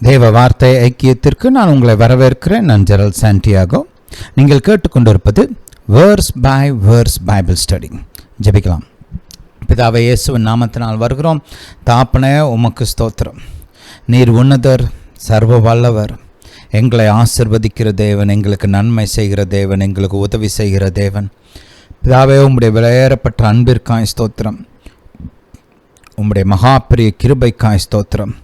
தேவ வார்த்தை ஐக்கியத்திற்கு நான் உங்களை வரவேற்கிறேன். நான் ஜெரல் சாண்டியாகோ. நீங்கள் கேட்டுக்கொண்டிருப்பது verse by verse Bible study. ஜெபிக்கலாம். பிதாவே, இயேசுவின் நாமத்தினால் வருகிறோம். தாப்பனே, உமக்கு ஸ்தோத்திரம். நீர் உன்னதர், சர்வ வல்லவர், எங்களை ஆசிர்வதிக்கிற தேவன், எங்களுக்கு நன்மை செய்கிற தேவன், எங்களுக்கு உதவி செய்கிற தேவன். பிதாவே, உம்முடைய விலையேறப்பட்ட அன்பிற்காய் ஸ்தோத்திரம். உம்முடைய மகாபிரிய கிருபைக்காய் ஸ்தோத்திரம்.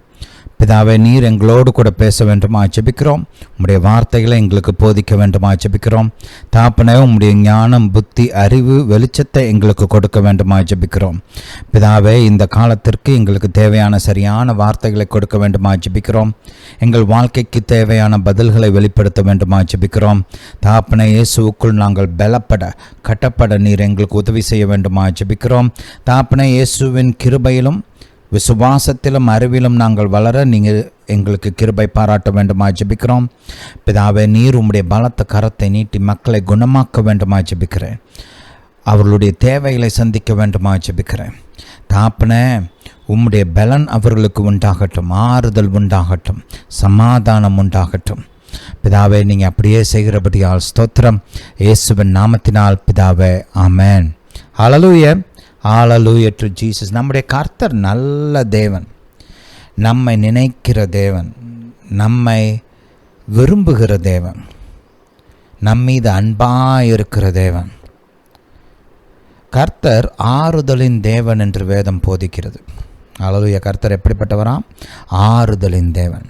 பிதாவே, நீர் எங்களோடு கூட பேச வேண்டுமா ஜெபிக்கிறோம். உம்முடைய வார்த்தைகளை எங்களுக்கு போதிக்க வேண்டுமா ஜெபிக்கிறோம். தாப்பனே, உம்முடைய ஞானம், புத்தி, அறிவு, வெளிச்சத்தை எங்களுக்கு கொடுக்க வேண்டுமா ஜெபிக்கிறோம். பிதாவே, இந்த காலத்திற்கு எங்களுக்கு தேவையான சரியான வார்த்தைகளை கொடுக்க வேண்டுமா ஜெபிக்கிறோம். எங்கள் வாழ்க்கைக்கு தேவையான பதில்களை வெளிப்படுத்த வேண்டுமா ஜெபிக்கிறோம். தாப்பனே, இயேசுவுக்குள் நாங்கள் பலப்பட, கட்டப்பட நீர் எங்களுக்கு உதவி செய்ய வேண்டுமா ஜெபிக்கிறோம். தாப்பனே, இயேசுவின் கிருபையிலும் விசுவாசத்திலும் அறிவிலும் நாங்கள் வளர நீங்கள் எங்களுக்கு கிருபை பாராட்ட வேண்டுமா ஜெபிக்கிறோம். பிதாவே, நீர் உம்முடைய பலத்த கரத்தை நீட்டி மக்களை குணமாக்க வேண்டுமா ஜெபிக்கிறேன். அவர்களுடைய தேவைகளை சந்திக்க வேண்டுமா ஜெபிக்கிறேன். தாப்பனே, உம்முடைய பலன் அவர்களுக்கு உண்டாகட்டும், ஆறுதல் உண்டாகட்டும், சமாதானம் உண்டாகட்டும். பிதாவே, நீங்கள் அப்படியே செய்கிறபடியால் ஸ்தோத்திரம். இயேசுவின் நாமத்தினால் பிதாவே, ஆமென். ஹல்லேலூயா. Hallelujah to Jesus. நம்முடைய கர்த்தர் நல்ல தேவன், நம்மை நினைக்கிற தேவன், நம்மை விரும்புகிற தேவன், நம்மீது அன்பாக இருக்கிற தேவன். கர்த்தர் ஆறுதலின் தேவன் என்று வேதம் போதிக்கிறது. ஹல்லேலூயா. கர்த்தர் எப்படிப்பட்டவராம்? ஆறுதலின் தேவன்.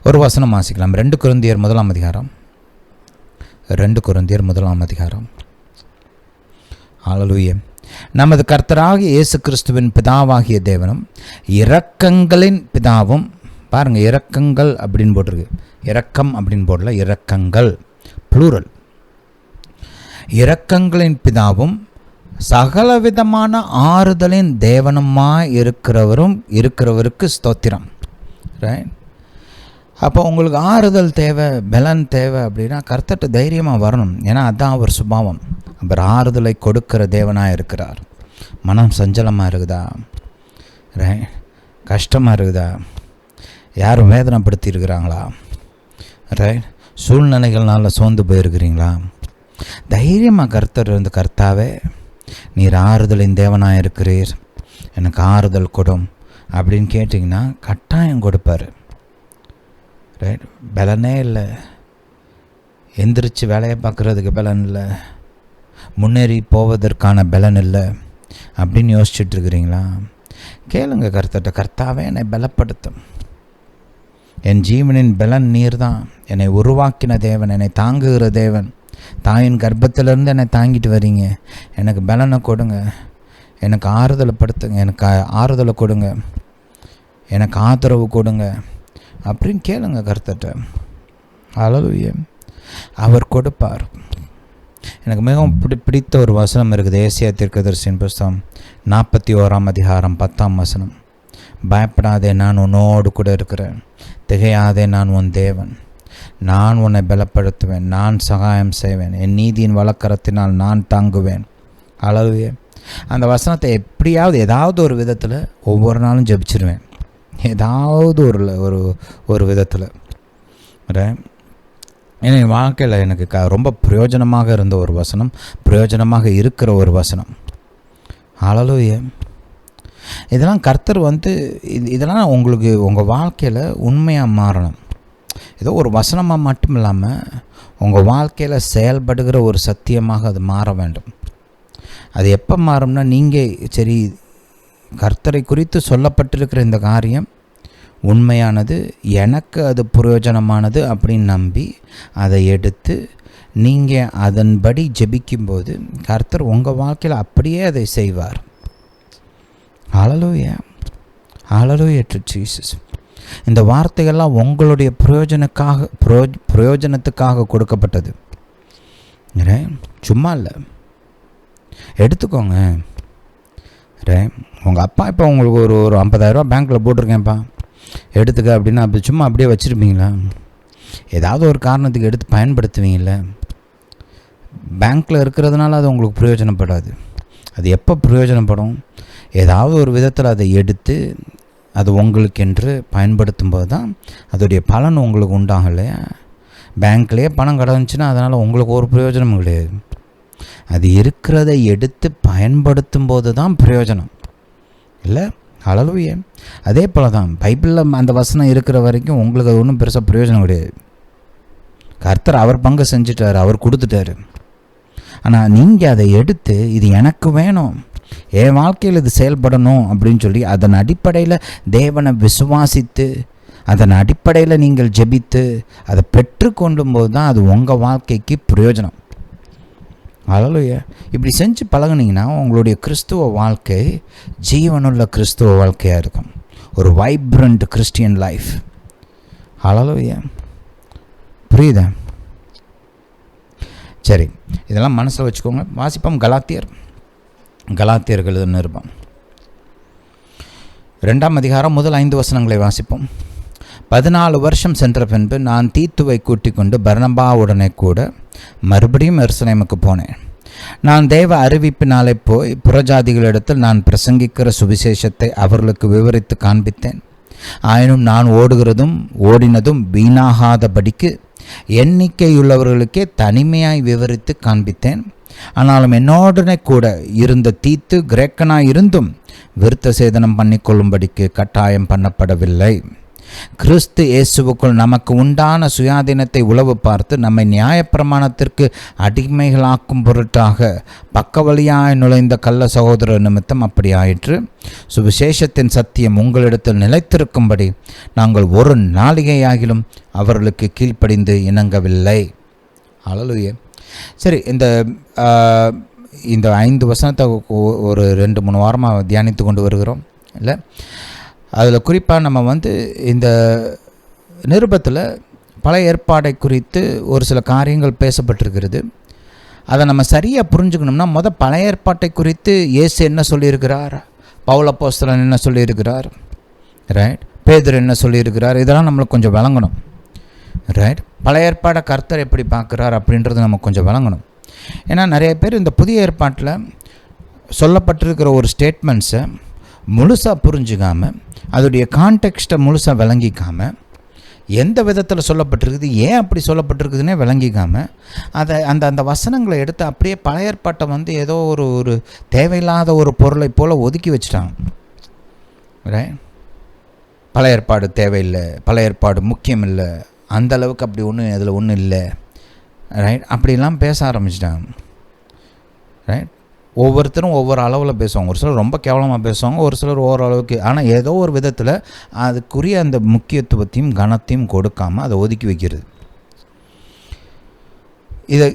ஒரு வசனம் வாசிக்கலாம். 2 கொரிந்தியர் 1 அதிகாரம். 2 கொரிந்தியர் 1 அதிகாரம். ஹல்லேலூயா. நமது கர்த்தராகிய இயேசு கிறிஸ்துவின் பிதாவாகிய தேவனும் இரக்கங்களின் பிதாவும், பாருங்கள், இரக்கங்கள் அப்படின்னு போட்டிருக்கு, இரக்கம் அப்படின்னு போடல, இரக்கங்கள் ப்ளூரல். இரக்கங்களின் பிதாவும் சகலவிதமான ஆறுதலின் தேவனுமாய் இருக்கிறவருக்கு ஸ்தோத்திரம். ரைட். அப்போ உங்களுக்கு ஆறுதல் தேவை, பலன் தேவை அப்படின்னா கர்த்தர்ட்ட தைரியமாக வரணும். ஏன்னா அதுதான் அவர் சுபாவம். அவர் ஆறுதலை கொடுக்கிற தேவனாக இருக்கிறார். மனம் சஞ்சலமாக இருக்குதா? ரைட். கஷ்டமாக இருக்குதா? யாரும் வேதனைப்படுத்தி இருக்கிறாங்களா? ரைட். சூழ்நிலைகள்னால சோர்ந்து போயிருக்கிறீங்களா? தைரியமாக கர்த்தர் இருந்து, கர்த்தாவே, நீர் ஆறுதலின் தேவனாக இருக்கிறீர், எனக்கு ஆறுதல் கொடும் அப்படின்னு கேட்டிங்கன்னா கட்டாயம் கொடுப்பார். ரைட். பலனே இல்லை, எந்திரிச்சு வேலையை பார்க்குறதுக்கு பலன் இல்லை, முன்னேறி போவதற்கான பலன் இல்லை அப்படின்னு யோசிச்சுட்டு இருக்கிறீங்களா? கேளுங்க கர்த்தர்ட்ட, கர்த்தாவே என்னை பலப்படுத்தும். என் ஜீவனின் பலன் நீர் தான். என்னை உருவாக்கின தேவன், என்னை தாங்குகிற தேவன். தாயின் கர்ப்பத்திலேருந்து என்னை தாங்கிட்டு வரீங்க. எனக்கு பலனை கொடுங்க, எனக்கு ஆறுதலை படுத்துங்க, எனக்கு ஆறுதலை கொடுங்க, எனக்கு ஆதரவு கொடுங்க அப்படின்னு கேளுங்க கர்த்தர்ட்ட. ஹல்லேலூயா. அவர் கொடுப்பார். எனக்கு மிகவும் பிடித்த ஒரு வசனம் இருக்குது. ஏசாயா தீர்க்கதரிசியின் புஸ்தகம் 41 அதிகாரம் 10 வசனம். பயப்படாதே, நான் உன்னோடு கூட இருக்கிறேன். திகையாதே, நான் உன் தேவன். நான் உன்னை பலப்படுத்துவேன், நான் சகாயம் செய்வேன், என் நீதியின் வழக்கரத்தினால் நான் தாங்குவேன். ஹல்லேலூயா. அந்த வசனத்தை எப்படியாவது ஏதாவது ஒரு விதத்தில் ஒவ்வொரு நாளும் ஜெபிச்சிருவேன், ஏதாவது ஒரு விதத்தில். ஏன்னா என் வாழ்க்கையில் எனக்கு ரொம்ப பிரயோஜனமாக இருந்த ஒரு வசனம், பிரயோஜனமாக இருக்கிற ஒரு வசனம். ஹல்லேலூயா. இதெல்லாம் கர்த்தர் இதெல்லாம் உங்களுக்கு உங்கள் வாழ்க்கையில் உண்மையாக மாறணும். ஏதோ ஒரு வசனமாக மட்டும் இல்லாமல் உங்கள் வாழ்க்கையில் செயல்படுகிற ஒரு சத்தியமாக அது மாற வேண்டும். அது எப்போ மாறும்னா, நீங்கள் சரி, கர்த்தரை குறித்து சொல்லப்பட்டிருக்கிற இந்த காரியம் உண்மையானது, எனக்கு அது பிரயோஜனமானது அப்படின்னு நம்பி அதை எடுத்து நீங்கள் அதன்படி ஜெபிக்கும்போது கர்த்தர் உங்கள் வாழ்க்கையில் அப்படியே அதை செய்வார். ஹல்லேலூயா. Hallelujah to Jesus. இந்த வார்த்தைகள்லாம் உங்களுடைய பிரயோஜனத்துக்காக கொடுக்கப்பட்டது. சும்மா இல்லை, எடுத்துக்கோங்க. உங்கள் அப்பா இப்போ உங்களுக்கு ஒரு 50,000 பேங்க்கில் போட்டிருக்கேன்ப்பா, எடுத்துக்க அப்படின்னா அப்படி சும்மா அப்படியே வச்சுருப்பீங்களா? ஏதாவது ஒரு காரணத்துக்கு எடுத்து பயன்படுத்துவீங்கள. பேங்க்கில் இருக்கிறதுனால அது உங்களுக்கு பிரயோஜனப்படாது. அது எப்போ பிரயோஜனப்படும்? ஏதாவது ஒரு விதத்தில் அதை எடுத்து அது உங்களுக்கென்று பயன்படுத்தும் போது தான் அதோடைய பலன் உங்களுக்கு உண்டாகும் இல்லையா? பேங்க்லேயே பணம் கிடந்துச்சுன்னா அதனால் உங்களுக்கு ஒரு பிரயோஜனமும் கிடையாது. அது இருக்கிறத எடுத்து பயன்படுத்தும் போது தான் பிரயோஜனம் இல்லை. ஹல்லேலூயா. அதே போல் தான் பைபிளில் அந்த வசனம் இருக்கிற வரைக்கும் உங்களுக்கு அது ஒன்றும் பெருசாக பிரயோஜனம் கிடையாது. கர்த்தர் அவர் பங்கு செஞ்சுட்டார், அவர் கொடுத்துட்டாரு. ஆனால் நீங்கள் அதை எடுத்து இது எனக்கு வேணும், என் வாழ்க்கையில் இது செயல்படணும் அப்படின்னு சொல்லி அதன் அடிப்படையில் தேவனை விசுவாசித்து அதன் அடிப்படையில் நீங்கள் ஜெபித்து அதை பெற்றுக்கொண்டும் போது தான் அது உங்கள் வாழ்க்கைக்கு பிரயோஜனம். ஹல்லேலூயா. இப்படி செஞ்சு பழகுனீங்கன்னா உங்களுடைய கிறிஸ்துவ வாழ்க்கை ஜீவனுள்ள கிறிஸ்துவ வாழ்க்கையாக இருக்கும், ஒரு வைப்ரண்ட் கிறிஸ்டியன் லைஃப். ஹல்லேலூயா. புரியுதா? சரி, இதெல்லாம் மனசில் வச்சுக்கோங்க. வாசிப்போம் கலாத்தியர்கள் நிருபம் 2ஆம் அதிகாரம் முதல் 5 வசனங்களை வாசிப்போம். 14 வருஷம் சென்ற பின்பு நான் தீத்துவை கூட்டிக் கொண்டு பர்னபாவுடனே கூட மறுபடியும் எருசலேமுக்கு போனேன். நான் தேவ அறிவிப்பினாலே போய் புறஜாதிகளிடத்தில் நான் பிரசங்கிக்கிற சுவிசேஷத்தை அவர்களுக்கு விவரித்து காண்பித்தேன். ஆயினும் நான் ஓடினதும் வீணாகாதபடிக்கு எண்ணிக்கையுள்ளவர்களுக்கே தனிமையாய் விவரித்து காண்பித்தேன். ஆனாலும் என்னோடனே கூட இருந்த தீத்து கிரேக்கனாய் இருந்தும் விருத்த சேதனம் பண்ணிக்கொள்ளும்படிக்கு கட்டாயம் பண்ணப்படவில்லை. கிறிஸ்து இயேசுவுக்குள் நமக்கு உண்டான சுயாதீனத்தை உளவு பார்த்து நம்மை நியாயப்பிரமாணத்திற்கு அடிமைகளாக்கும் பொருட்டாக பக்கவழியாய் நுழைந்த கள்ள சகோதரர் நிமித்தம் அப்படி ஆயிற்று. சுவிசேஷத்தின் சத்தியம் உங்களிடத்தில் நிலைத்திருக்கும்படி நாங்கள் ஒரு நாளிகையாகிலும் அவர்களுக்கு கீழ்ப்படிந்து இணங்கவில்லை. ஹல்லேலூயா. சரி, இந்த 5 வசனத்தை ஒரு 2-3 வாரமாக தியானித்து கொண்டு வருகிறோம் இல்லை? அதில் குறிப்பாக நம்ம இந்த நிருபத்தில் பழைய ஏற்பாடை குறித்து ஒரு சில காரியங்கள் பேசப்பட்டிருக்கிறது. அதை நம்ம சரியாக புரிஞ்சுக்கணும்னா பழைய ஏற்பாட்டை குறித்து இயேசு என்ன சொல்லியிருக்கிறார், பவுல் அப்போஸ்தலன் என்ன சொல்லியிருக்கிறார், ரைட், பேதுரு என்ன சொல்லியிருக்கிறார், இதெல்லாம் நம்மளுக்கு கொஞ்சம் விளங்கணும். ரைட், பழைய ஏற்பாடை கர்த்தர் எப்படி பார்க்குறார் அப்படின்றது நமக்கு கொஞ்சம் விளங்கணும். ஏன்னா நிறைய பேர் இந்த புதிய ஏற்பாட்டில் சொல்லப்பட்டிருக்கிற ஒரு ஸ்டேட்மெண்ட்ஸை முழுசாக புரிஞ்சுக்காமல் அதோடைய கான்டெக்ஸ்ட்டை முழுசாக விளங்கிக்காமல் எந்த விதத்தில் சொல்லப்பட்டிருக்குது, ஏன் அப்படி சொல்லப்பட்டிருக்குதுன்னே விளங்கிக்காமல் அதை அந்த வசனங்களை எடுத்து அப்படியே பழைய ஏற்பாட்டை ஏதோ ஒரு தேவையில்லாத ஒரு பொருளை போல் ஒதுக்கி வச்சுட்டாங்க. ரைட், பழைய ஏற்பாடு தேவையில்லை, பழைய ஏற்பாடு முக்கியம் இல்லை, அந்த அளவுக்கு அப்படி அதில் ஒன்றும் இல்லை. ரைட், அப்படிலாம் பேச ஆரம்பிச்சிட்டாங்க. ரைட், ஒவ்வொருத்தரும் ஒவ்வொரு அளவில் பேசுவாங்க. ஒரு சிலர் ரொம்ப கேவலமாக பேசுவாங்க, ஒரு சிலர் ஓரளவுக்கு. ஆனால் ஏதோ ஒரு விதத்தில் அதுக்குரிய அந்த முக்கியத்துவத்தையும் கனத்தையும் கொடுக்காமல் அதை ஒதுக்கி வைக்கிறது.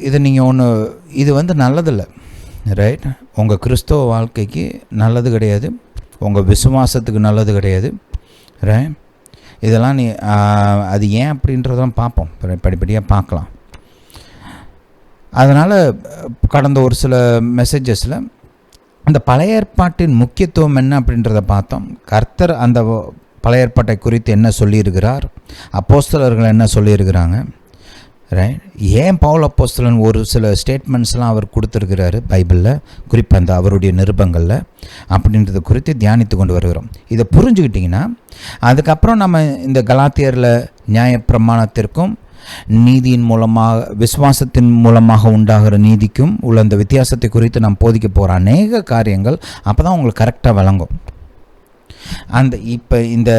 இதை நீங்கள் இது நல்லதில்லை. ரைட், உங்கள் கிறிஸ்தவ வாழ்க்கைக்கு நல்லது கிடையாது, உங்கள் விசுவாசத்துக்கு நல்லது கிடையாது. ரைட், இதெல்லாம் அது ஏன் அப்படின்றதெல்லாம் பார்ப்போம், படிப்படியாக பார்க்கலாம். அதனால் கடந்த ஒரு சில மெசேஜஸில் அந்த பழைய ஏற்பாட்டின் முக்கியத்துவம் என்ன அப்படின்றத பார்த்தோம். கர்த்தர் அந்த பழைய ஏற்பாட்டை குறித்து என்ன சொல்லியிருக்கிறார், அப்போஸ்தலர்கள் என்ன சொல்லியிருக்கிறாங்க. ரைட், ஏன் பவுல் அப்போஸ்தலன் ஒரு சில ஸ்டேட்மெண்ட்ஸ்லாம் அவர் கொடுத்துருக்கிறாரு பைபிளில், குறிப்பாக அவருடைய நிருபங்களில் அப்படின்றத குறித்து தியானித்து கொண்டு வருகிறோம். இதை புரிஞ்சுக்கிட்டிங்கன்னா அதுக்கப்புறம் நம்ம இந்த கலாத்தியரில் நியாயப்பிரமாணத்திற்கும் நீதியின் மூலமாக விசுவாசத்தின் மூலமாக உண்டாகிற நீதிக்கும் உள்ள அந்த வித்தியாசத்தை குறித்து நாம் போதிக்க போகிற அநேக காரியங்கள் அப்போ தான் உங்களுக்கு கரெக்டாக விளங்கும். இப்போ இந்த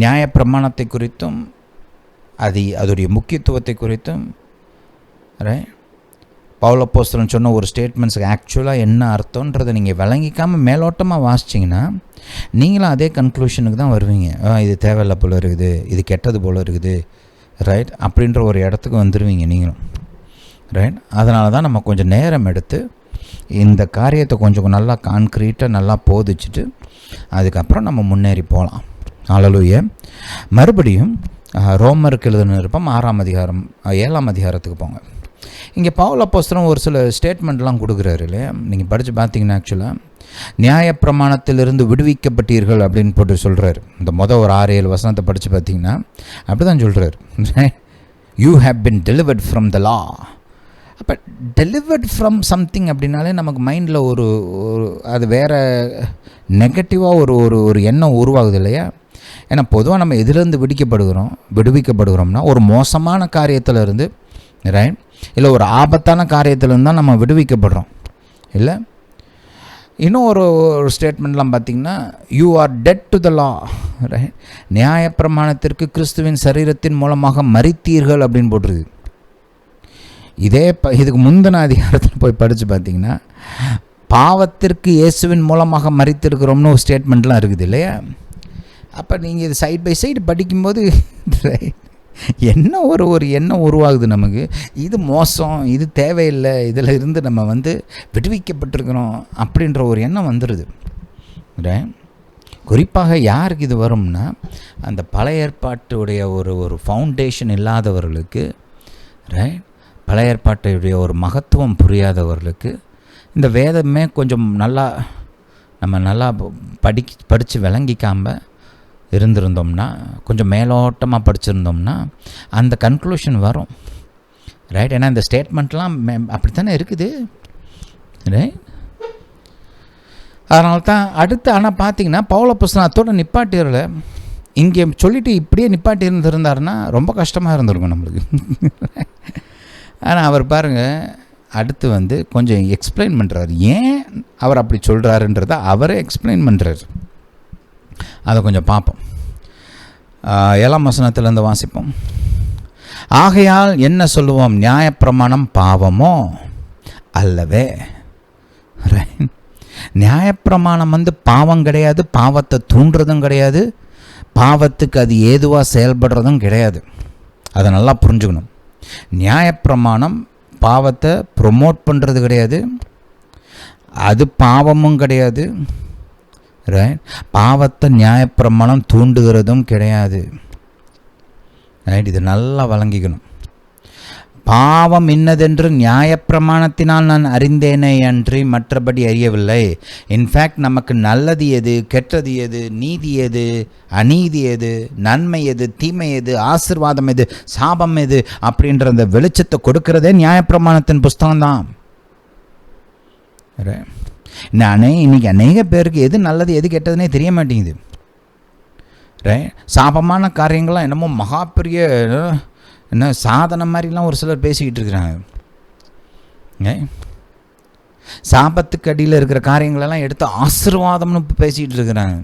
நியாயப்பிரமாணத்தை குறித்தும் அதோடைய முக்கியத்துவத்தை குறித்தும் பவுல் அப்போஸ்தலன் சொன்ன ஒரு ஸ்டேட்மெண்ட்ஸுக்கு ஆக்சுவலாக என்ன அர்த்தன்றதை நீங்கள் விளங்கிக்காமல் மேலோட்டமாக வாசிச்சிங்கன்னா நீங்களும் அதே கன்க்ளூஷனுக்கு தான் வருவீங்க. இது தேவையில்லை போல் இருக்குது, இது கெட்டது போல் இருக்குது, ரைட், அப்படின்ற ஒரு இடத்துக்கு வந்துடுவீங்க நீங்களும். ரைட், அதனால தான் நம்ம கொஞ்சம் நேரம் எடுத்து இந்த காரியத்தை கொஞ்சம் நல்லா கான்க்ரீட்டாக நல்லா போதிச்சுட்டு அதுக்கப்புறம் நம்ம முன்னேறி போகலாம். ஹல்லேலூயா. மறுபடியும் ரோமருக்கு எழுதின நிருபம் 6ஆம் அதிகாரம் 7ஆம் அதிகாரத்துக்கு போங்க. இங்கே பவுல் அப்போஸ்தலன் ஒரு சில ஸ்டேட்மெண்ட்லாம் கொடுக்குறாரு இல்லையா? நீங்கள் படித்து பார்த்தீங்கன்னா ஆக்சுவலாக நியாயப்பிரமாணத்திலிருந்து விடுவிக்கப்பட்டீர்கள் அப்படின்னு போட்டு சொல்கிறார். இந்த ஒரு 6-7 வசனத்தை படித்து பார்த்தீங்கன்னா அப்படி தான் சொல்கிறார். You have been delivered from the law அப்போ டெலிவர்ட் ஃப்ரம் சம்திங் அப்படின்னாலே நமக்கு மைண்டில் ஒரு அது வேறு நெகட்டிவாக ஒரு எண்ணம் உருவாகுது இல்லையா? ஏன்னா பொதுவாக நம்ம எதுலேருந்து விடுவிக்கப்படுகிறோம்னா ஒரு மோசமான காரியத்திலேருந்து, ரைட், இல்லை ஒரு ஆபத்தான காரியத்திலேருந்து தான் நம்ம விடுவிக்கப்படுறோம் இல்லை? இன்னும் ஒரு ஸ்டேட்மெண்ட்லாம் பார்த்திங்கன்னா, you are dead to the law, right, நியாயப்பிரமாணத்திற்கு கிறிஸ்துவின் சரீரத்தின் மூலமாக மரித்தீர்கள் அப்படின்னு போட்டிருக்கு. இதுக்கு முந்தின அதிகாரத்தில் போய் படித்து பார்த்திங்கன்னா, பாவத்திற்கு இயேசுவின் மூலமாக மரித்திருக்கிறோம்னு ஒரு ஸ்டேட்மெண்ட்லாம் இருக்குது இல்லையா? அப்போ நீங்கள் இது சைட் பை சைடு படிக்கும்போது என்ன ஒரு எண்ணம் உருவாகுது நமக்கு, இது மோசம், இது தேவையில்லை, இதில் இருந்து நம்ம விடுவிக்கப்பட்டிருக்கிறோம் அப்படின்ற ஒரு எண்ணம் வந்துடுது. குறிப்பாக யாருக்கு இது வரும்னா, அந்த பழைய ஏற்பாட்டுடைய ஒரு ஃபவுண்டேஷன் இல்லாதவர்களுக்கு, ரைட், பழைய ஏற்பாட்டுடைய ஒரு மகத்துவம் புரியாதவர்களுக்கு, இந்த வேதமே கொஞ்சம் நல்லா படித்து விளங்கிக்காமல் இருந்திருந்தோம்னா, கொஞ்சம் மேலோட்டமாக படிச்சிருந்தோம்னா அந்த கன்க்ளூஷன் வரும், ரைட். ஏன்னா இந்த ஸ்டேட்மெண்ட்லாம் அப்படி தானே இருக்குது, ரைட். அதனால தான் அடுத்து ஆனால் பார்த்தீங்கன்னா பவுல புஸ்தகத்தோட நிப்பாட்டியரில் இங்கே சொல்லிவிட்டு இப்படியே நிப்பாட்டி இருந்திருந்தாருன்னா ரொம்ப கஷ்டமாக இருந்திருக்கும் நம்மளுக்கு. ஆனால் அவர் பாருங்கள் அடுத்து கொஞ்சம் எக்ஸ்பிளைன் பண்ணுறாரு, ஏன் அவர் அப்படி சொல்கிறாருன்றதை அவரே எக்ஸ்பிளைன் பண்ணுறாரு. அதை கொஞ்சம் பார்ப்போம். 7ஆம் வசனத்திலேருந்து வாசிப்போம். ஆகையால் என்ன சொல்லுவோம், நியாயப்பிரமாணம் பாவமோ? அல்லவே. நியாயப்பிரமாணம் பாவம் கிடையாது, பாவத்தை தூண்டுறதும் கிடையாது, பாவத்துக்கு அது ஏதுவாக செயல்படுறதும் கிடையாது. அதை நல்லா புரிஞ்சுக்கணும். நியாயப்பிரமாணம் பாவத்தை ப்ரொமோட் பண்ணுறது கிடையாது, அது பாவமும் கிடையாது, ரைட். பாவத்தை நியாயப்பிரமாணம் தூண்டுகிறதும் கிடையாது, ரைட். இது நல்லா வழங்கிக்கணும். பாவம் இன்னதென்று நியாயப்பிரமாணத்தினால் நான் அறிந்தேனே அன்றி மற்றபடி அறியவில்லை. இன்ஃபேக்ட் நமக்கு நல்லது எது, கெட்டது எது, நீதி எது, அநீதி எது, நன்மை எது, தீமை எது, ஆசீர்வாதம் எது, சாபம் எது அப்படின்ற அந்த வெளிச்சத்தை கொடுக்கிறதே நியாயப்பிரமாணத்தின் புஸ்தகம்தான். இன்னைக்கு அநேக பேருக்கு எது நல்லது எது கெட்டதுனே தெரிய மாட்டேங்குது, ரைட். சாபமான காரியங்கள்லாம் என்னமோ மகா பெரிய என்ன சாதனை மாதிரிலாம் ஒரு சிலர் பேசிக்கிட்டு இருக்கிறாங்க. சாபத்துக்கு அடியில் இருக்கிற காரியங்களெல்லாம் எடுத்து ஆசீர்வாதம்னு பேசிக்கிட்டு இருக்கிறாங்க.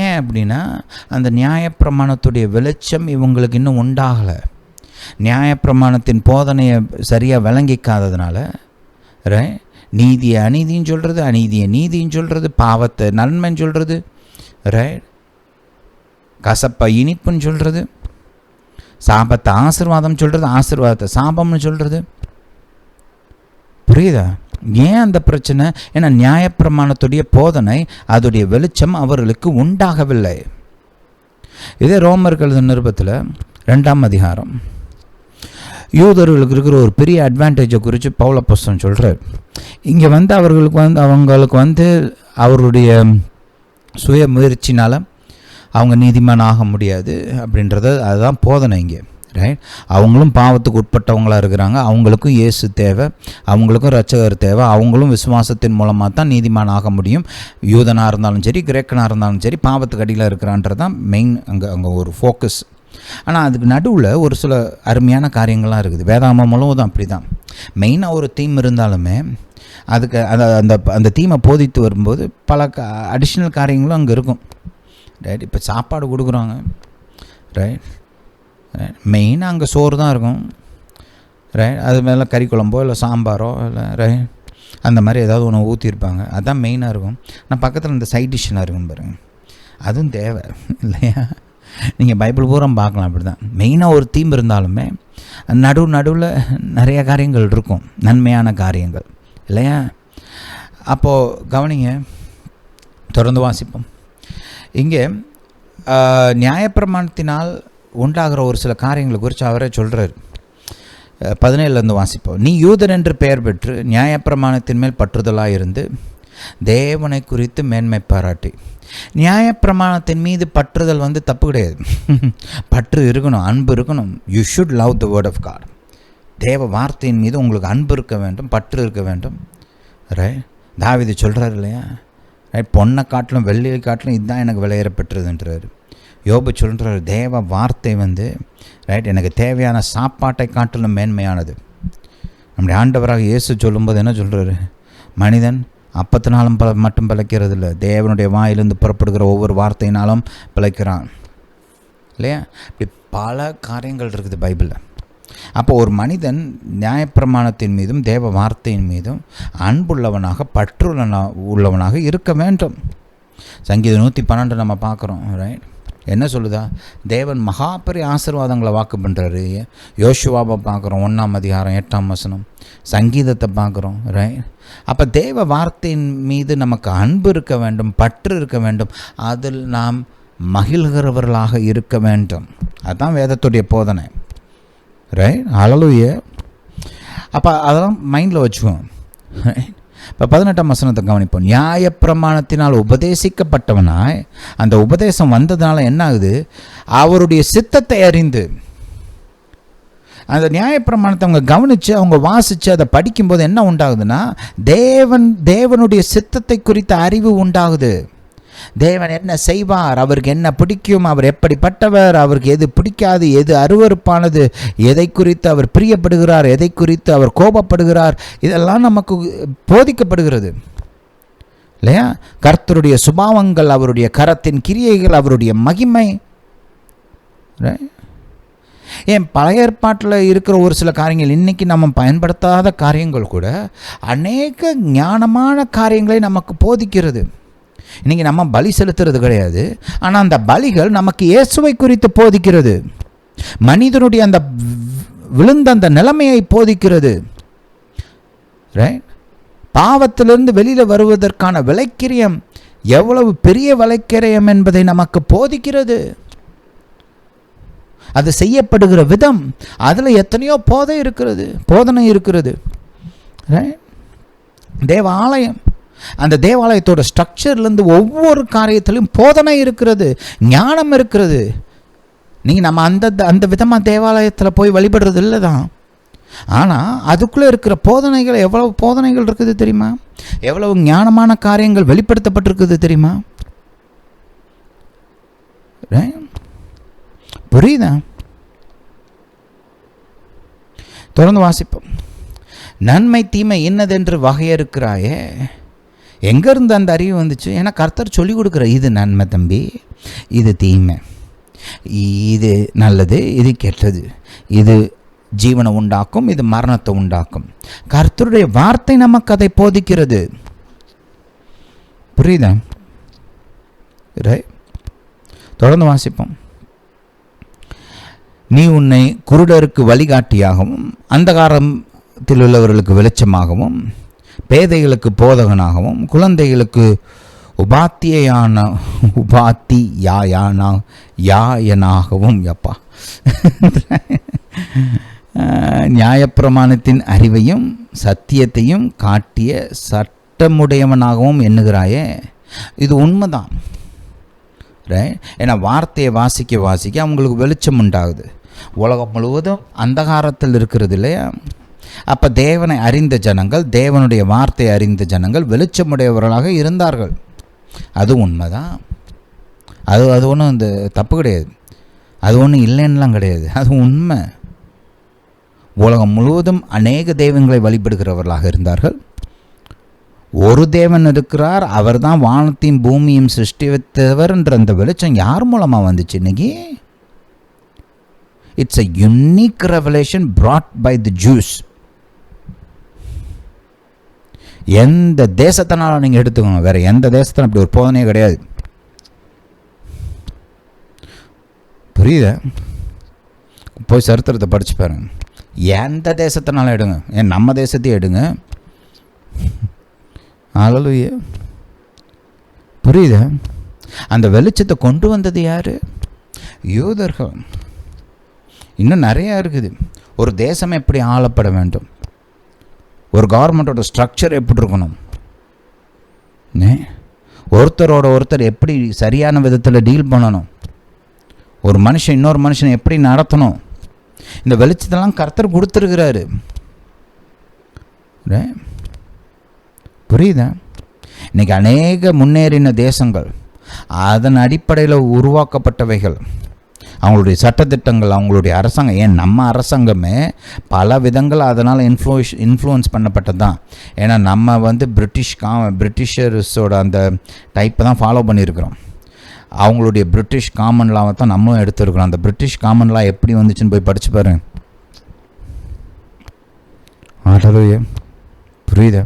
ஏன் அப்படின்னா அந்த நியாயப்பிரமாணத்துடைய வெளிச்சம் இவங்களுக்கு இன்னும் உண்டாகலை. நியாயப்பிரமாணத்தின் போதனையை சரியாக விளங்கிக்காததுனால, ரைட், நீதியை அநீதின்னு சொல்கிறது, அநீதியை நீதின்னு சொல்கிறது, பாவத்தை நன்மைன்னு சொல்கிறது, ரைட், கசப்பை இனிப்புன்னு சொல்கிறது, சாபத்தை ஆசீர்வாதம் சொல்கிறது, ஆசீர்வாதத்தை சாபம்னு சொல்கிறது. புரியுதா? ஏன் அந்த பிரச்சனை? ஏன்னா நியாயப்பிரமாணத்துடைய போதனை, அதோடைய வெளிச்சம் அவர்களுக்கு உண்டாகவில்லை. இதே ரோமர்கள் நிருபத்தில் 2ஆம் அதிகாரம் யூதர்களுக்கு இருக்கிற ஒரு பெரிய அட்வான்டேஜை குறித்து பவுல் அப்போஸ்தலன் சொல்கிறார். இங்கே அவங்களுக்கு அவருடைய சுய முயற்சினால் அவங்க நீதிமான் ஆக முடியாது அப்படின்றது அதுதான் போதனை இங்கே, ரைட். அவங்களும் பாவத்துக்கு உட்பட்டவங்களாக இருக்கிறாங்க, அவங்களுக்கும் இயேசு தேவை, அவங்களுக்கும் இரட்சகர் தேவை, அவங்களும் விசுவாசத்தின் மூலமாக தான் நீதிமான் ஆக முடியும். யூதனாக இருந்தாலும் சரி, கிரேக்கனாக இருந்தாலும் சரி, பாவத்துக்கு அடியில் இருக்கிறான்றது தான் மெயின் அங்கே ஒரு ஃபோக்கஸ். ஆனால் அதுக்கு நடுவில் ஒரு சில அருமையான காரியங்கள்லாம் இருக்குது. வேதாகமம் முழுவதும் அப்படி தான். மெயினாக ஒரு தீம் இருந்தாலுமே அதுக்கு அந்த தீமை போதித்து வரும்போது பல அடிஷ்னல் காரியங்களும் அங்கே இருக்கும், ரைட். இப்போ சாப்பாடு கொடுக்குறாங்க, ரைட், மெயினாக அங்கே சோறு தான் இருக்கும், ரைட். அது மேலே கறி குழம்போ இல்லை சாம்பாரோ இல்லை, ரைட், அந்த மாதிரி ஏதாவது ஒன்று ஊற்றிருப்பாங்க, அதுதான் மெயினாக இருக்கும். நான் பக்கத்தில் இந்த சைட் டிஷ்ஷெலாம் இருக்கும் பாருங்கள், அதுவும் தேவை இல்லையா? நீங்கள் பைபிள் பூரா பார்க்கலாம். அப்படி தான் மெயினாக ஒரு தீம் இருந்தாலுமே நடுவில் நிறைய காரியங்கள் இருக்கும், நன்மையான காரியங்கள் இல்லையா? அப்போது கவனிங்க, தொடர்ந்து வாசிப்போம். இங்கே நியாயப்பிரமாணத்தினால் உண்டாகிற ஒரு சில காரியங்களை குறித்து அவரே சொல்கிறார். 17 வாசிப்போம். நீ யூதன் என்று பெயர் பெற்று நியாயப்பிரமாணத்தின் மேல் பற்றுதலாக இருந்து தேவனை குறித்து மேன்மை பாராட்டி. நியாயப்பிரமாணத்தின் மீது பற்றுதல் தப்பு கிடையாது, பற்று இருக்கணும், அன்பு இருக்கணும். You should love the word of God, தேவ வார்த்தையின் மீது உங்களுக்கு அன்பு இருக்க வேண்டும், பற்று இருக்க வேண்டும். ரைட்? தாவீது சொல்கிறார் இல்லையா, ரைட், பொண்ணை காட்டிலும் வெள்ளியை காட்டிலும் இதுதான் எனக்கு விலையேறப்பெற்றதுன்றார். யோபு சொல்கிறார், தேவ வார்த்தை ரைட் எனக்கு தேவையான சாப்பாட்டை காட்டிலும் மேன்மையானது. நம்முடைய ஆண்டவராக இயேசு சொல்லும்போது என்ன சொல்கிறாரு, மனிதன் அப்பத்தினாலும் மட்டும் பிழைக்கிறது இல்லை, தேவனுடைய வாயிலிருந்து புறப்படுகிற ஒவ்வொரு வார்த்தையினாலும் பிழைக்கிறான் இல்லையா? இப்படி பல காரியங்கள் இருக்குது பைபிளில். அப்போ ஒரு மனிதன் நியாயப்பிரமாணத்தின் மீதும் தேவ வார்த்தையின் மீதும் அன்புள்ளவனாக உள்ளவனாக இருக்க வேண்டும். சங்கீதம் 112 நம்ம பார்க்குறோம். ரைட்? என்ன சொல்லுதா, தேவன் மகா பெரிய ஆசீர்வாதங்களை வாக்கு பண்ணுறாரு. யோசுவாவை பார்க்குறோம், 1ஆம் அதிகாரம் 8ஆம் வசனம். சங்கீதத்தை பார்க்குறோம். ரைட்? அப்போ தேவ வார்த்தையின் மீது நமக்கு அன்பு இருக்க வேண்டும், பற்று இருக்க வேண்டும், அதில் நாம் மகிழ்கிறவர்களாக இருக்க வேண்டும். அதுதான் வேதத்துடைய போதனை. ரைட்? ஹல்லேலூயா. அப்போ அதெல்லாம் மைண்டில் வச்சுக்குவோம். இப்போ 18ஆம் வசனத்தை கவனிப்போம். நியாயப்பிரமாணத்தினால் உபதேசிக்கப்பட்டவனாய், அந்த உபதேசம் வந்ததுனால என்ன ஆகுது, அவருடைய சித்தத்தை அறிந்து, அந்த நியாயப்பிரமாணத்தை அவங்க கவனித்து அவங்க வாசித்து அதை படிக்கும்போது என்ன உண்டாகுதுன்னா, தேவனுடைய சித்தத்தை குறித்த அறிவு உண்டாகுது. தேவன் என்ன செய்வார், அவருக்கு என்ன பிடிக்கும், அவர் எப்படிப்பட்டவர், அவருக்கு எது பிடிக்காது, எது அருவருப்பானது, எதை குறித்து அவர் பிரியப்படுகிறார், எதை குறித்து அவர் கோபப்படுகிறார், இதெல்லாம் நமக்கு போதிக்கப்படுகிறது இல்லையா? கர்த்தருடைய சுபாவங்கள், அவருடைய கரத்தின் கிரியைகள், அவருடைய மகிமை. ஏன் பழைய ஏற்பாட்டில் இருக்கிற ஒரு சில காரியங்கள் இன்றைக்கி நம்ம பயன்படுத்தாத காரியங்கள் கூட அநேக ஞானமான காரியங்களை நமக்கு போதிக்கிறது. இன்றைக்கி நம்ம பலி செலுத்துறது கிடையாது, ஆனால் அந்த பலிகள் நமக்கு இயேசுவை குறித்து போதிக்கிறது, மனிதனுடைய அந்த விழுந்த அந்த நிலைமையை போதிக்கிறது. ரைட்? பாவத்திலிருந்து வெளியில் வருவதற்கான விலைக்கிரியம் எவ்வளவு பெரிய விலைக்கிரியம் என்பதை நமக்கு போதிக்கிறது. அது செய்யப்படுகிற விதம், அதில் எத்தனையோ போதனை இருக்கிறது. ரைட்? தேவாலயம், அந்த தேவாலயத்தோட ஸ்ட்ரக்சர்லேருந்து ஒவ்வொரு காரியத்திலும் போதனை இருக்கிறது, ஞானம் இருக்கிறது. நீங்கள் நம்ம அந்த விதமாக தேவாலயத்தில் போய் வழிபடுறது இல்லை தான், ஆனால் அதுக்குள்ளே இருக்கிற போதனைகள், எவ்வளவு போதனைகள் இருக்குது தெரியுமா? எவ்வளவு ஞானமான காரியங்கள் வெளிப்படுத்தப்பட்டிருக்குது தெரியுமா? புரியுதா? தொடர்ந்து வாசிப்போம். நன்மை தீமை என்னதென்று வகையறுக்கிறாயே, எங்கேருந்து அந்த அறிவு வந்துச்சு? ஏன்னா கர்த்தர் சொல்லிக் கொடுக்குற, இது நன்மை தம்பி, இது தீமை, இது நல்லது, இது கெட்டது, இது ஜீவனை உண்டாக்கும், இது மரணத்தை உண்டாக்கும். கர்த்தருடைய வார்த்தை நமக்கு அதை போதிக்கிறது. புரியுதா? தொடர்ந்து வாசிப்போம். நீ உன்னை குருடருக்கு வழிகாட்டியாகவும், அந்தகாரத்தில் உள்ளவர்களுக்கு வெளிச்சமாகவும், பேதைகளுக்கு போதகனாகவும், குழந்தைகளுக்கு உபாத்தியாயனாகவும் யப்பா நியாயப்பிரமாணத்தின் அறிவையும் சத்தியத்தையும் காட்டிய சட்டமுடையவனாகவும் எண்ணுகிறாயே. இது உண்மைதான். ரைட்? ஏன்னா வார்த்தையை வாசிக்க அவங்களுக்கு வெளிச்சம் உண்டாகுது. உலகம் முழுவதும் அந்தகாரத்தில் இருக்கிறது இல்லையா? அப்போ தேவனை அறிந்த ஜனங்கள், தேவனுடைய வார்த்தையை அறிந்த ஜனங்கள் வெளிச்சமுடையவர்களாக இருந்தார்கள். அது உண்மைதான். அது ஒன்றும் இந்த தப்பு கிடையாது, அது ஒன்றும் இல்லைன்னுலாம் கிடையாது, அது உண்மை. உலகம் முழுவதும் அநேக தெய்வங்களை வழிபடுகிறவர்களாக இருந்தார்கள். ஒரு தேவன் இருக்கிறார், அவர் தான் வானத்தையும் பூமியும் சிருஷ்டித்தவர் என்ற அந்த வெளிச்சம் யார் மூலமாக வந்துச்சு? இன்னைக்கு it's a unique revelation brought by the Jews. எந்த தேசத்தினாலும் நீங்கள் எடுத்துக்கோங்க, வேற எந்த தேசத்திலும் அப்படி ஒரு போதனையே கிடையாது. புரியுதா? போய் சரித்திரத்தை படிச்சு பாருங்க. எந்த தேசத்தினாலும் எடுங்க, ஏன் நம்ம தேசத்தையும் எடுங்க. ஹல்லேலூயா. புரியுதா? அந்த வெளிச்சத்தை கொண்டு வந்தது யாரு? யூதர்கள். இன்னும் நிறையா இருக்குது. ஒரு தேசம் எப்படி ஆளப்பட வேண்டும், ஒரு கவர்மெண்ட்டோட ஸ்ட்ரக்சர் எப்படி இருக்கணும், ஒருத்தரோட ஒருத்தர் எப்படி சரியான விதத்தில் டீல் பண்ணணும், ஒரு மனுஷன் இன்னொரு மனுஷனை எப்படி நடத்தணும், இந்த வெளிச்சத்தெல்லாம் கர்த்தர் கொடுத்துருக்கிறாரு. புரியுதா? இன்றைக்கி அநேக முன்னேறின தேசங்கள், அதன் அடிப்படையில் உருவாக்கப்பட்டவைகள், அவங்களுடைய சட்டத்திட்டங்கள், அவங்களுடைய அரசாங்கம், ஏன் நம்ம அரசாங்கமே பல விதங்கள் அதனால் இன்ஃப்ளூயன்ஸ் பண்ணப்பட்டது தான். ஏன்னா நம்ம பிரிட்டிஷர்ஸோட அந்த டைப்பை தான் ஃபாலோ பண்ணியிருக்கிறோம். அவங்களுடைய பிரிட்டிஷ் காமன் லாவை தான் நம்மளும் எடுத்துருக்கிறோம். அந்த பிரிட்டிஷ் காமன் லா எப்படி வந்துச்சுன்னு போய் படித்து பாருங்க. ஆட்டோயே புரியுதா?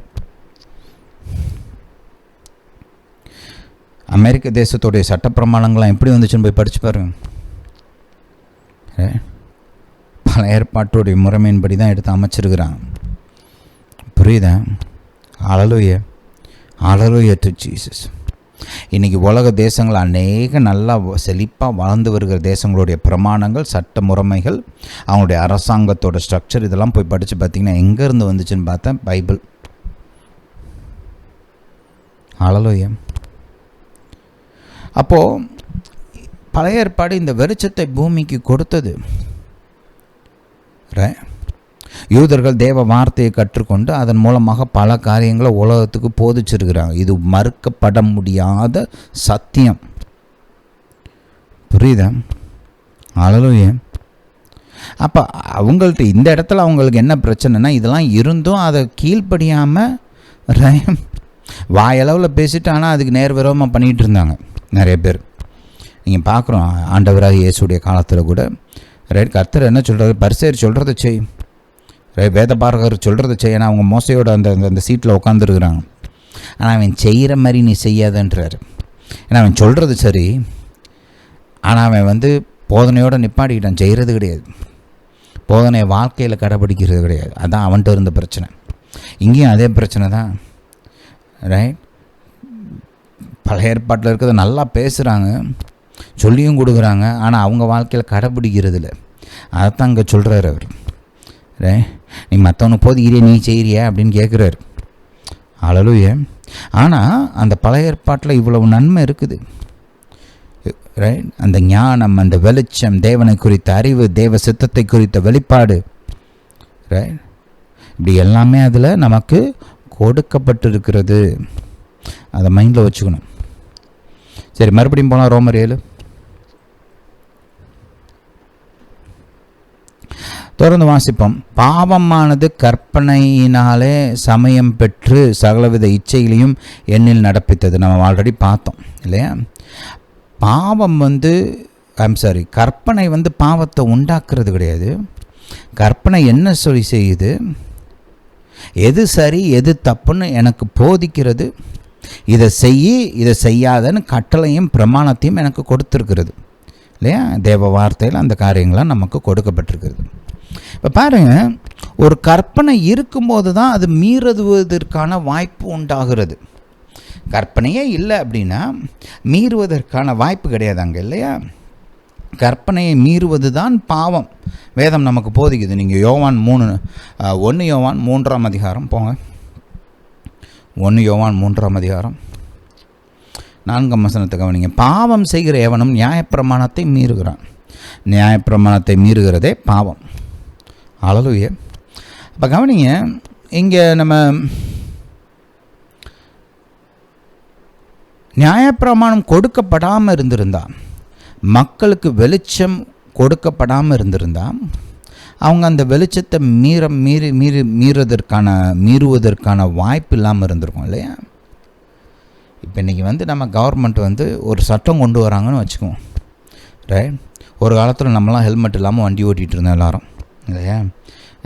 அமெரிக்க தேசத்துடைய சட்ட பிரமாணங்கள்லாம் எப்படி வந்துச்சுன்னு போய் படித்து பாருங்க. பல ஏற்பாட்டுடைய முறைமையின்படி தான் எடுத்து அமைச்சிருக்கிறாங்க. புரியுதா? ஹல்லேலூயா, ஹல்லேலூயா டு ஜீசஸ். இன்றைக்கி உலக தேசங்கள் அநேக நல்லா செழிப்பாக வளர்ந்து வருகிற தேசங்களுடைய பிரமாணங்கள், சட்ட முறைமைகள், அவங்களுடைய அரசாங்கத்தோட ஸ்ட்ரக்சர், இதெல்லாம் போய் படித்து பார்த்திங்கன்னா எங்கேருந்து வந்துச்சுன்னு பார்த்தேன், பைபிள். ஹல்லேலூயா. அப்போது பழைய ஏற்பாடு இந்த வெளிச்சத்தை பூமிக்கு கொடுத்தது. யூதர்கள் தேவ வார்த்தையை கற்றுக்கொண்டு அதன் மூலமாக பல காரியங்களை உலகத்துக்கு போதிச்சிருக்கிறாங்க. இது மறுக்கப்பட முடியாத சத்தியம். புரியுதா? ஹல்லேலூயா. அப்போ அவங்கள்ட்ட இந்த இடத்துல அவங்களுக்கு என்ன பிரச்சனைனா, இதெல்லாம் இருந்தும் அதை கீழ்ப்படியாமல் வாயளவில் பேசிட்டு, ஆனால் அதுக்கு நேர்விரோதமாக பண்ணிகிட்டு இருந்தாங்க நிறைய பேர். நீங்கள் பார்க்குறோம், ஆண்டவராக இயேசுடைய காலத்தில் கூட கர்த்தர் என்ன சொல்கிறது, பரிசேயர் சொல்கிறத செய், வேதபாரகர் சொல்கிறத செய். ஏன்னா அவங்க மோசையோட அந்த சீட்டில் உட்காந்துருக்குறாங்க. ஆனால் அவன் செய்கிற மாதிரி நீ செய்யாதன்றார். ஏன்னா அவன் சொல்கிறது சரி, ஆனால் அவன் போதனையோடு நிப்பாடிக்கிட்டான், செய்கிறது கிடையாது, போதனையை வாழ்க்கையில் கடைப்பிடிக்கிறது கிடையாது. அதுதான் அவன்கிட்ட இருந்த பிரச்சனை. இங்கேயும் அதே பிரச்சனை தான். பழைய ஏற்பாட்டில் இருக்கிறத நல்லா பேசுகிறாங்க, சொல்லியும் கொடுக்குறாங்க, ஆனால் அவங்க வாழ்க்கையில் கடைப்பிடிக்கிறது இல்லை. அதைத்தான் அங்கே சொல்கிறார் அவர். நீ மற்றவனுக்கு போதிக்கிறியா, நீ செய்கிறியா அப்படின்னு கேட்குறாரு. ஹல்லேலூயா. ஆனால் அந்த பழைய ஏற்பாட்டில் இவ்வளவு நன்மை இருக்குது. அந்த ஞானம், அந்த வெளிச்சம், தேவனை குறித்த அறிவு, தேவ சித்தத்தை குறித்த வெளிப்பாடு, இப்படி எல்லாமே அதில் நமக்கு கொடுக்கப்பட்டிருக்கிறது. அதை மைண்டில் வச்சுக்கணும். சரி, மறுபடியும் போனால் ரோமர் 7 தொடர்ந்து வாசிப்போம். பாவமானது கற்பனையினாலே சமயம் பெற்று சகலவித இச்சைகளையும் எண்ணில் நடப்பித்தது. நம்ம ஆல்ரெடி பார்த்தோம் இல்லையா? பாவம் கற்பனை பாவத்தை உண்டாக்குறது கிடையாது. கற்பனை என்ன சொல்லி செய்யுது, எது சரி எது தப்புன்னு எனக்கு போதிக்கிறது, இதை செய்யி இதை செய்யாதன்னு கட்டளையும் பிரமாணத்தையும் எனக்கு கொடுத்துருக்கிறது இல்லையா? தேவ வார்த்தையில் அந்த காரியங்கள்லாம் நமக்கு கொடுக்கப்பட்டிருக்கிறது. இப்போ பாருங்கள், ஒரு கற்பனை இருக்கும்போது தான் அது மீறுவதற்கான வாய்ப்பு உண்டாகிறது. கற்பனையே இல்லை அப்படின்னா மீறுவதற்கான வாய்ப்பு கிடையாது அங்கே இல்லையா? கற்பனையை மீறுவது தான் பாவம். வேதம் நமக்கு போதிக்குது. நீங்கள் யோவான் 1 யோவான் 3ஆம் அதிகாரம் போங்க. 1 யோவான் 3ஆம் அதிகாரம் 4ஆம் வசனத்தை கவனிங்க. பாவம் செய்கிற எவனும் நியாயப்பிரமாணத்தை மீறுகிறான், நியாயப்பிரமாணத்தை மீறுகிறதே பாவம். ஹல்லேலூயா. அப்போ கவனிங்க, இங்கே நம்ம நியாயப்பிரமாணம் கொடுக்கப்படாமல் இருந்திருந்தா, மக்களுக்கு வெளிச்சம் கொடுக்கப்படாமல் இருந்திருந்தா, அவங்க அந்த வெளிச்சத்தை மீறுவதற்கான வாய்ப்பு இல்லாமல் இருந்திருக்கும் இல்லையா? இப்போ இன்றைக்கி நம்ம கவர்மெண்ட் ஒரு சட்டம் கொண்டு வராங்கன்னு வச்சுக்குவோம். ஒரு காலத்தில் நம்மலாம் ஹெல்மெட் இல்லாமல் வண்டி ஓட்டிகிட்டு இருந்தோம் எல்லோரும் இல்லையா?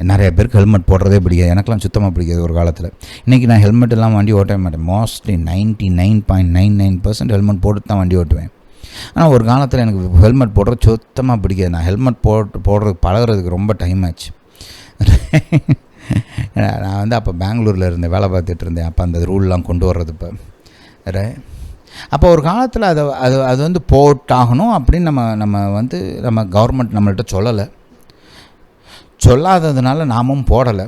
நிறைய பேருக்கு ஹெல்மெட் போடுறதே பிடிக்காது. எனக்கெலாம் சுத்தமாக பிடிக்காது ஒரு காலத்தில். இன்றைக்கி நான் ஹெல்மெட் இல்லாமல் வண்டி ஓட்டவே மாட்டேன். மோஸ்ட்லி 99.99% ஹெல்மெட் போட்டு தான் வண்டி ஓட்டுவேன். ஆனால் ஒரு காலத்தில் எனக்கு ஹெல்மெட் போடுறது சுத்தமாக பிடிக்காது. நான் ஹெல்மெட் போடுறதுக்கு பழகிறதுக்கு ரொம்ப டைம் ஆச்சு. நான் அப்போ பெங்களூரில் இருந்தேன், வேலை பார்த்துட்டு இருந்தேன். அப்போ அந்த ரூல்லாம் கொண்டு வர்றது இப்போ அப்போ ஒரு காலத்தில் அது போட்டாகணும் அப்படின்னு நம்ம கவர்மெண்ட் நம்மள்கிட்ட சொல்லலை. சொல்லாததுனால நாமும் போடலை.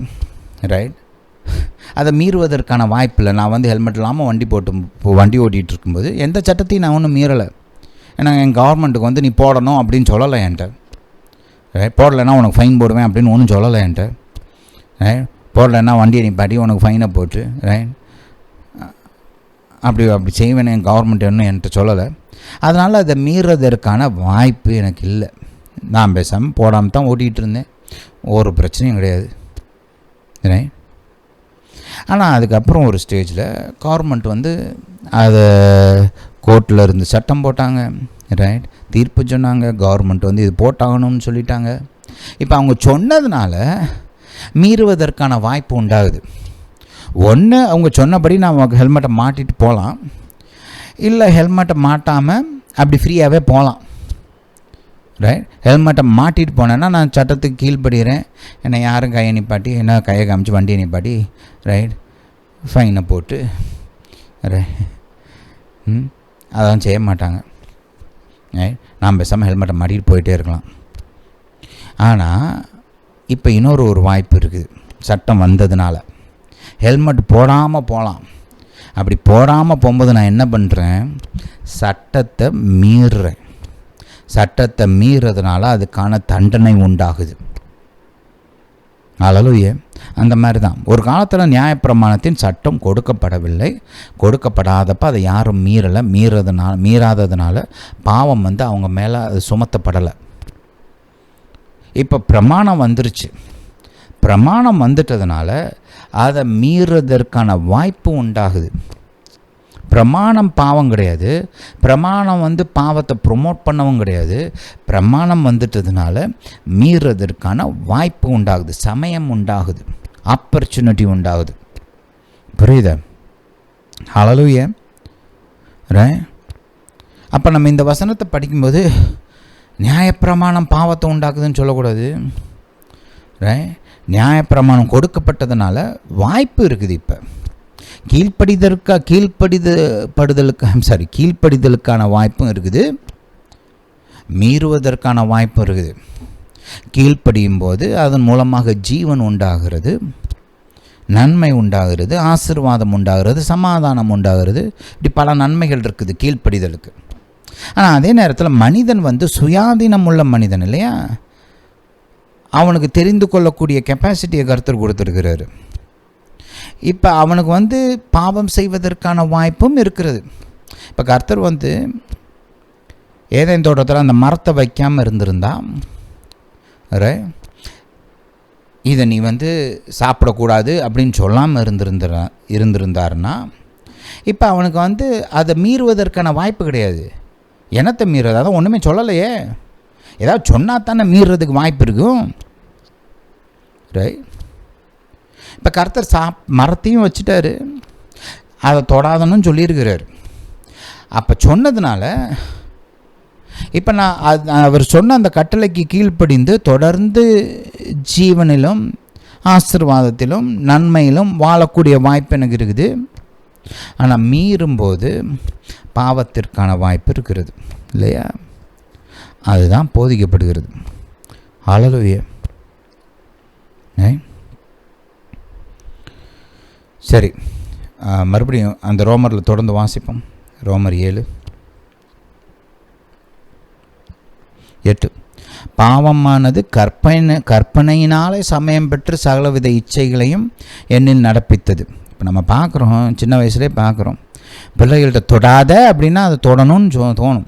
அதை மீறுவதற்கான வாய்ப்பு இல்லை. நான் ஹெல்மெட் இல்லாமல் வண்டி ஓட்டிகிட்டு இருக்கும்போது எந்த சட்டத்தையும் நான் ஒன்றும் மீறலை. ஏன்னா என் கவர்மெண்ட்டுக்கு நீ போடணும் அப்படின்னு சொல்லலை என்கிட்ட. ரைட். போடலைன்னா உனக்கு ஃபைன் போடுவேன் அப்படின்னு ஒன்றும் சொல்லலை என்கிட்ட. ரைட். போடலைன்னா வண்டியை நிப்பாட்டி உனக்கு ஃபைனை போட்டு ரைட் அப்படி செய்வேன் கவர்மெண்ட் இன்னும் என்கிட்ட சொல்லலை. அதனால் அதை மீறதற்கான வாய்ப்பு எனக்கு இல்லை. நான் பேசாமல் போடாமல் தான் ஓட்டிகிட்டு இருந்தேன், ஒரு பிரச்சனையும் கிடையாது. ரைட். ஆனால் அதுக்கப்புறம் ஒரு ஸ்டேஜில் கவர்மெண்ட் அதை கோர்ட்டில் இருந்து சட்டம் போட்டாங்க. ரைட். தீர்ப்பு சொன்னாங்க. கவர்மெண்ட் இது போட்டாகணும்னு சொல்லிட்டாங்க. இப்போ அவங்க சொன்னதுனால மீறுவதற்கான வாய்ப்பு உண்டாகுது. ஒன்று, அவங்க சொன்னபடி நான் ஹெல்மெட்டை மாட்டிட்டு போகலாம், இல்லை ஹெல்மெட்டை மாட்டாமல் அப்படி ஃப்ரீயாகவே போகலாம். ரைட். ஹெல்மெட்டை மாட்டிட்டு போனேன்னா நான் சட்டத்துக்கு கீழ்ப்படுகிறேன், என்னை யாரும் கையை நிப்பாட்டி என்ன கையை காமிச்சு வண்டியை நிப்பாட்டி ரைட் ஃபைனை போட்டு ரைட் அதெல்லாம் செய்ய மாட்டாங்க. ரைட். நான் பேசாமல் ஹெல்மெட்டை மாட்டிட்டு போயிட்டே இருக்கலாம். ஆனால் இப்போ இன்னொரு வாய்ப்பு இருக்குது. சட்டம் வந்ததுனால ஹெல்மெட் போடாமல் போகலாம். அப்படி போடாமல் போகும்போது நான் என்ன பண்ணுறேன், சட்டத்தை மீறுறேன். சட்டத்தை மீறதுனால அதுக்கான தண்டனை உண்டாகுது. அல்லேலூயா. அந்த மாதிரி தான் ஒரு காலத்தில் நியாயப்பிரமாணத்தின் சட்டம் கொடுக்கப்படவில்லை. கொடுக்கப்படாதப்போ அதை யாரும் மீறாததுனால பாவம் அவங்க மேலே அது சுமத்தப்படலை. இப்போ பிரமாணம் வந்துருச்சு. பிரமாணம் வந்துட்டதுனால அதை மீறதற்கான வாய்ப்பு உண்டாகுது. பிரமாணம் பாவம் கிடையாது. பிரமாணம் பாவத்தை ப்ரொமோட் பண்ணவும் கிடையாது. பிரமாணம் வந்துட்டதுனால மீறதற்கான வாய்ப்பு உண்டாகுது, சமயம் உண்டாகுது, ஆப்பர்ச்சுனிட்டி உண்டாகுது. புரியுதா? ஹல்லேலூயா. ரைட். அப்போ நம்ம இந்த வசனத்தை படிக்கும்போது நியாயப்பிரமாணம் பாவத்தை உண்டாக்குதுன்னு சொல்லக்கூடாது. ரைட். நியாயப்பிரமாணம் கொடுக்கப்பட்டதுனால வாய்ப்பு இருக்குது. இப்போ கீழ்ப்படிதலுக்கான வாய்ப்பும் இருக்குது, மீறுவதற்கான வாய்ப்பும் இருக்குது. கீழ்ப்படியும் போது அதன் மூலமாக ஜீவன் உண்டாகிறது, நன்மை உண்டாகிறது, ஆசீர்வாதம் உண்டாகிறது, சமாதானம் உண்டாகிறது. இப்படி பல நன்மைகள் இருக்குது கீழ்ப்படிதலுக்கு. ஆனால் அதே நேரத்தில் மனிதன் சுயாதீனம் உள்ள மனிதன் இல்லையா, அவனுக்கு தெரிந்து கொள்ளக்கூடிய கெப்பாசிட்டியை கர்த்தர் கொடுத்துருக்கிறாரு. இப்போ அவனுக்கு பாவம் செய்வதற்கான வாய்ப்பும் இருக்கிறது. இப்போ கர்த்தர் ஏதேன் தோட்டத்தில் அந்த மரத்தை வைக்காமல் இருந்திருந்தா இதை நீ சாப்பிடக்கூடாது அப்படின்னு சொல்லாமல் இருந்திருந்தாருன்னா இப்போ அவனுக்கு அதை மீறுவதற்கான வாய்ப்பு கிடையாது. என்னத்தை மீறுறது? அதான் ஒன்றுமே சொல்லலையே. ஏதாவது சொன்னால் தானே மீறுறதுக்கு வாய்ப்பு இருக்கும். ரைட். இப்போ கர்த்தர் மரத்தையும் வச்சுட்டாரு, அதை தொடாதன்னு சொல்லியிருக்கிறார். அப்போ சொன்னதுனால இப்போ நான் அவர் சொன்ன அந்த கட்டளைக்கு கீழ்ப்படிந்து தொடர்ந்து ஜீவனிலும் ஆசீர்வாதத்திலும் நன்மையிலும் வாழக்கூடிய வாய்ப்பு எனக்கு இருக்குது. ஆனால் மீறும்போது பாவத்திற்கான வாய்ப்பு இருக்கிறது இல்லையா? அதுதான் போதிக்கப்படுகிறது. ஹல்லேலூயா. சரி, மறுபடியும் அந்த ரோமரில் தொடர்ந்து வாசிப்போம். ரோமர் 7:8. பாவமானது கற்பனையினாலே சமயம் பெற்று சகலவித இச்சைகளையும் என்னில் நடப்பித்தது. இப்போ நம்ம பார்க்குறோம், சின்ன வயசுலேயே பார்க்குறோம், பிள்ளைகள்கிட்ட தொடாத அப்படின்னா அதை தொடணும்னு தோணும்.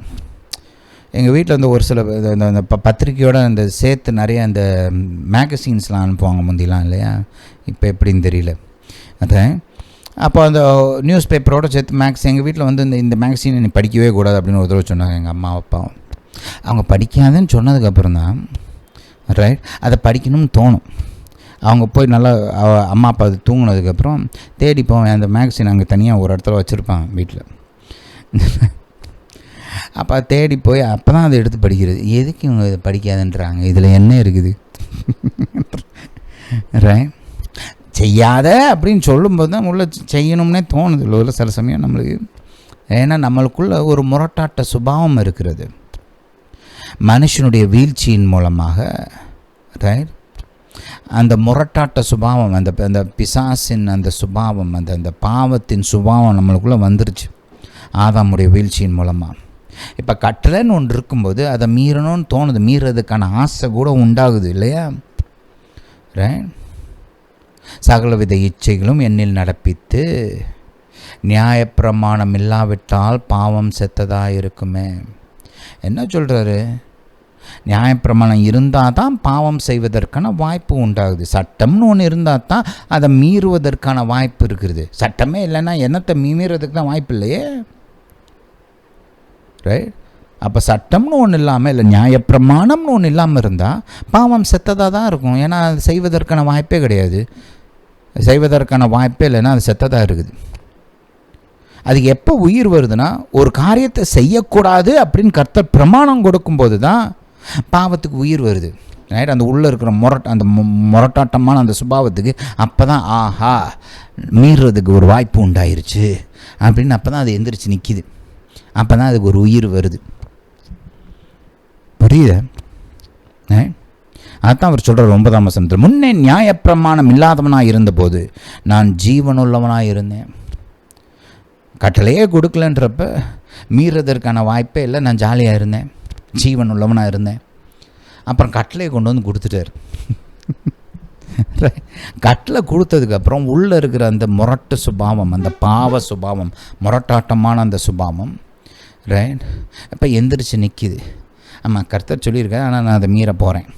எங்கள் வீட்டில் ஒரு சில இந்த பத்திரிக்கையோட இந்த சேர்த்து நிறைய இந்த மேகசின்ஸ்லாம் அனுப்புவாங்க முந்திலாம் இல்லையா, இப்போ எப்படின்னு தெரியல. அதான் அப்போ அந்த நியூஸ் பேப்பரோடு சேர்த்து எங்கள் வீட்டில் இந்த மேகசினை நீ படிக்கவே கூடாது அப்படின்னு ஒரு தடவை சொன்னாங்க எங்கள் அம்மா அப்பாவும். அவங்க படிக்காதுன்னு சொன்னதுக்கப்புறம் தான் ரைட் அதை படிக்கணும்னு தோணும். அவங்க போய் நல்லா அம்மா அப்பா அது தூங்கினதுக்கப்புறம் தேடி போவேன். அந்த மேகசின் அங்கே தனியாக ஒரு இடத்துல வச்சுருப்பாங்க வீட்டில். அப்போ தேடி போய் அப்போ தான் அதை எடுத்து படிக்கிறது. எதுக்கு இவங்க இதை படிக்காதுன்றாங்க, இதில் என்ன இருக்குது ரைட். செய்யாத அப்படின்னு சொல்லும்போது தான் உள்ள செய்யணும்னே தோணுது இல்லை சில சமயம் நம்மளுக்கு. ஏன்னா நம்மளுக்குள்ள ஒரு முரட்டாட்ட சுபாவம் இருக்கிறது மனுஷனுடைய வீழ்ச்சியின் மூலமாக. ரைட். அந்த முரட்டாட்ட சுபாவம், அந்த பிசாசின் அந்த சுபாவம், அந்த பாவத்தின் சுபாவம் நம்மளுக்குள்ளே வந்துருச்சு ஆதாமுடைய வீழ்ச்சியின் மூலமாக. இப்போ கட்டளைன்னு ஒன்று இருக்கும்போது அதை மீறணும்னு தோணுது, மீறதுக்கான ஆசை கூட உண்டாகுது இல்லையா? ரைட். சகலவித இச்சைகளும் என்னில் நடப்பித்து நியாயப்பிரமாணம் இல்லாவிட்டால் பாவம் செத்ததாக இருக்குமே. என்ன சொல்கிறாரு? நியாயப்பிரமாணம் இருந்தால் தான் பாவம் செய்வதற்கான வாய்ப்பு உண்டாகுது. சட்டம்னு ஒன்று இருந்தால் தான் அதை மீறுவதற்கான வாய்ப்பு இருக்குது. சட்டமே இல்லைன்னா என்னத்தை மீறதுக்கு தான் வாய்ப்பு இல்லையே. ரைட். அப்போ சட்டம்னு ஒன்று இல்லாமல், இல்லை நியாயப்பிரமாணம்னு ஒன்று இல்லாமல் இருந்தால் பாவம் செத்ததாக தான் இருக்கும். ஏன்னா அது செய்வதற்கான வாய்ப்பே கிடையாது. செய்வதற்கான வாய்ப்பே இல்லைன்னா அது செத்ததாக இருக்குது. அது எப்போ உயிர் வருதுன்னா, ஒரு காரியத்தை செய்யக்கூடாது அப்படின்னு கர்த்தர் பிரமாணம் கொடுக்கும்போது தான் பாவத்துக்கு உயிர் வருது. ரைட். அந்த உள்ளே இருக்கிற அந்த முரட்டாட்டமான அந்த சுபாவத்துக்கு அப்போ தான் ஆஹா மீறுறதுக்கு ஒரு வாய்ப்பு உண்டாயிருச்சு அப்படின்னு அப்போ தான் அது எந்திரிச்சு நிற்கிது. அப்போ தான் அதுக்கு ஒரு உயிர் வருது. புரியுது? அதுதான் அவர் சொல்கிறார் 9ஆம் வசனத்தில், முன்னே நியாயப்பிரமாணம் இல்லாதவனாக இருந்தபோது நான் ஜீவனுள்ளவனாக இருந்தேன். கட்டளையே கொடுக்கலன்றப்ப மீறதற்கான வாய்ப்பே இல்லை, நான் ஜாலியாக இருந்தேன், ஜீவன் உள்ளவனாக இருந்தேன். அப்புறம் கட்டளையை கொண்டு வந்து கொடுத்துட்டார். கட்டளை கொடுத்ததுக்கப்புறம் உள்ளே இருக்கிற அந்த முரட்டு சுபாவம், அந்த பாவ சுபாவம், முரட்டாட்டமான அந்த சுபாவம் ரைட் இப்போ எந்திரிச்சு நிற்கிது. ஆமாம், கர்த்தர் சொல்லியிருக்கேன், ஆனால் நான் அதை மீற போகிறேன்.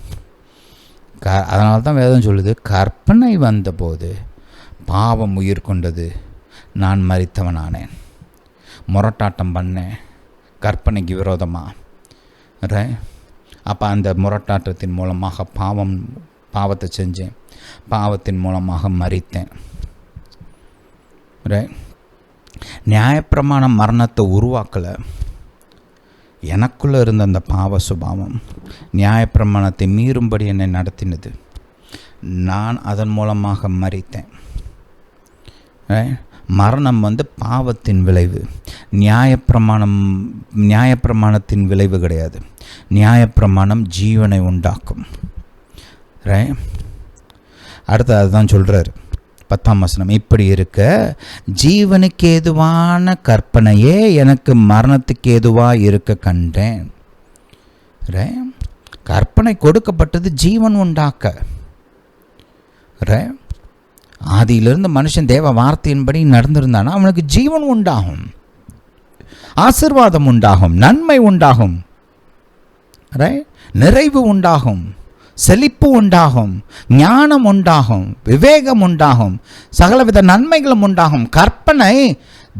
அதனால தான் வேதம் சொல்லுது, கற்பனை வந்தபோது பாவம் உயிர் கொண்டது, நான் மரித்தவனானேன். முரட்டாட்டம் பண்ணேன் கற்பனைக்கு விரோதமாக. ரைட். அப்போ அந்த முரட்டாட்டத்தின் மூலமாக பாவத்தை செஞ்சேன், பாவத்தின் மூலமாக மரித்தேன். ரைட். நியாயப்பிரமாணம் மரணத்தை உருவாக்கலை, எனக்குள்ளே இருந்த அந்த பாவ சுபாவம் நியாயப்பிரமாணத்தை மீறும்படி என்னை நடத்தினது. நான் அதன் மூலமாக மரித்தேன். மரணம் பாவத்தின் விளைவு, நியாயப்பிரமாணத்தின் விளைவு கிடையாது. நியாயப்பிரமாணம் ஜீவனை உண்டாக்கும். ரைட். அடுத்து அதுதான் சொல்கிறார் 10ஆம் வசனம், இப்படி இருக்க ஜீவனுக்கு ஏதுவான கற்பனையே எனக்கு மரணத்துக்கு ஏதுவாக இருக்க கண்டேன். ரைட். கற்பனை கொடுக்கப்பட்டது ஜீவன் உண்டாக்க. ரைட். ஆதியிலிருந்து மனுஷன் தேவ வார்த்தையின்படி நடந்திருந்தானா அவனுக்கு ஜீவன் உண்டாகும், ஆசீர்வாதம் உண்டாகும், நன்மை உண்டாகும், ரைட், நிறைவு உண்டாகும், செழிப்பு உண்டாகும், ஞானம் உண்டாகும், விவேகம் உண்டாகும், சகலவித நன்மைகளும் உண்டாகும். கற்பனை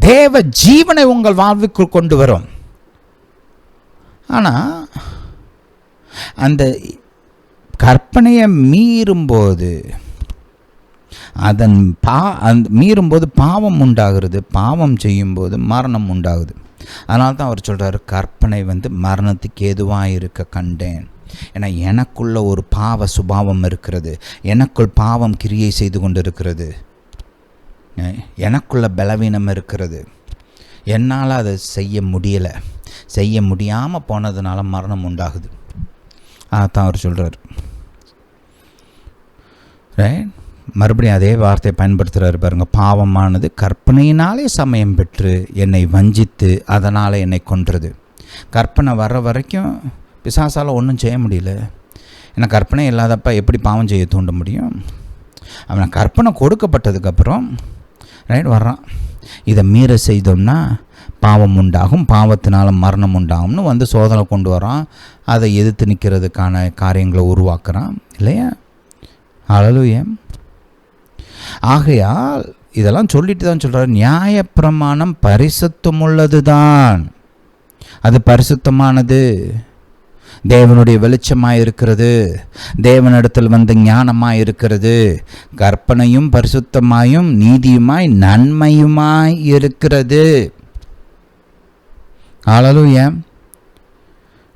தேவ ஜீவனை உங்கள் வாழ்வுக்கு கொண்டு வரும். ஆனால் அந்த கற்பனையை மீறும்போது மீறும்போது பாவம் உண்டாகிறது, பாவம் செய்யும்போது மரணம் உண்டாகுது. அதனால தான் அவர் சொல்கிறார், கற்பனை மரணத்துக்கு ஏதுவாக இருக்க கண்டேன். ஏன்னா எனக்குள்ள ஒரு பாவ சுபாவம் இருக்கிறது, எனக்குள் பாவம் கிரியை செய்து கொண்டு இருக்கிறது, எனக்குள்ள பலவீனம் இருக்கிறது, என்னால் அதை செய்ய முடியலை, செய்ய முடியாமல் போனதுனால மரணம் உண்டாகுது. அதான் அவர் சொல்கிறார். ரைட். மறுபடியும் அதே வார்த்தையை பயன்படுத்துகிறாரு பாருங்க, பாவமானது கற்பனையினாலே சமயம் பெற்று என்னை வஞ்சித்து அதனால் என்னை கொன்றது. கற்பனை வர்ற வரைக்கும் பிசாசால் ஒன்றும் செய்ய முடியல. ஏன்னா கற்பனை இல்லாதப்ப எப்படி பாவம் செய்ய தூண்ட முடியும்? அவனை கற்பனை கொடுக்கப்பட்டதுக்கப்புறம் ரைட் வர்றான், இதை மீற செய்தோம்னா பாவம் உண்டாகும், பாவத்தினால மரணம் உண்டாகும்னு சோதனை கொண்டு வரான். அதை எதிர்த்து நிற்கிறதுக்கான காரியங்களை உருவாக்குறான் இல்லையா? ஹல்லேலூயா. ஆகையால் இதெல்லாம் சொல்லிட்டு தான் சொல்கிறார், நியாயப்பிரமாணம் பரிசுத்தமுள்ளது தான், அது பரிசுத்தமானது, தேவனுடைய வெளிச்சமாக இருக்கிறது, தேவனிடத்தில் ஞானமாக இருக்கிறது, கற்பனையும் பரிசுத்தமாயும் நீதியுமாய் நன்மையுமாய் இருக்கிறது. ஹல்லேலூயா.